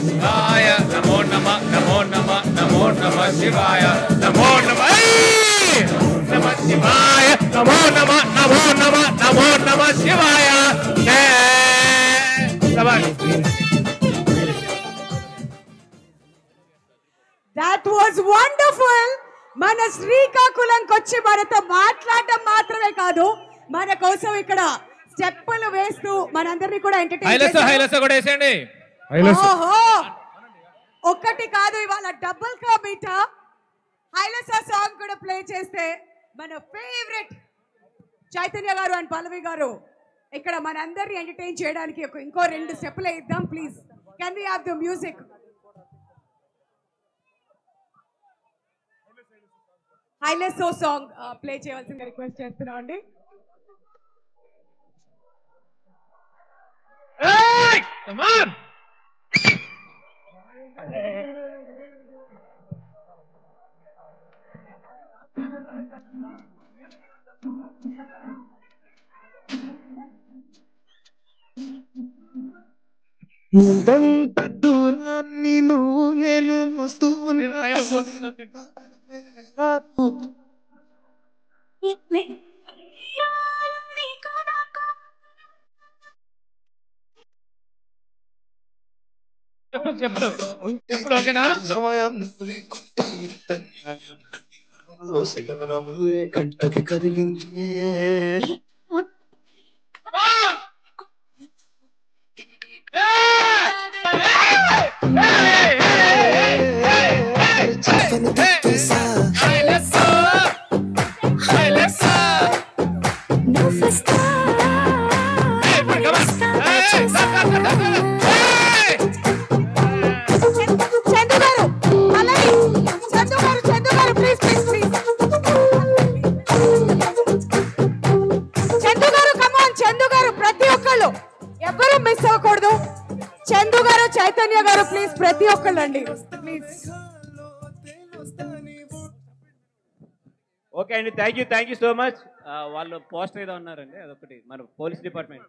శివాయ నమో నమ నమో నమ నమో నమ శివాయ నమో నమ నమ శివాయ నమో నమ నమో నమ నమో నమ శివాయ. That was wonderful. మన శ్రీకాకుళంకి వచ్చి మనతో మాట్లాడటం మాత్రమే కాదు, మన కోసం ఇక్కడ స్టెప్పులు వేస్తూ మనందరినీ కూడా ఎంటర్టైన్ చేసేయండి. ఓహో, ఒక్కటి కాదు, ఇవాళ డబుల్ కా మీటా హైలసా సాంగ్ కూడా ప్లే చేస్తే మన ఫేవరెట్ చైతన్య గారు అండ్ పల్లవి గారు ఇక్కడ మనందరినీ ఎంటర్టైన్ చేయడానికి ఇంకో 2 స్టెప్పులు ఇద్దాం. Please can we have the music? Hailaso song play చేయవలసిందిగా రిక్వెస్ట్ చేస్తున్నాం అండి. Come on! ముందంత దూరాన్ని నువ్వు నేను వస్తువుని చెప్పు ఓకేనా? కంటకి కదిలింది ఎవరు మిస్ అవ్వకూడదు. చందు గారు, చైతన్య గారు ప్లీజ్, ప్రతి ఒక్కళ్ళండి ప్లీజ్. ఓకే అండి, థ్యాంక్ యూ సో మచ్. వాళ్ళు పోస్టర్ ఏదో ఉన్నారండి, అదొకటి మన పోలీస్ డిపార్ట్మెంట్.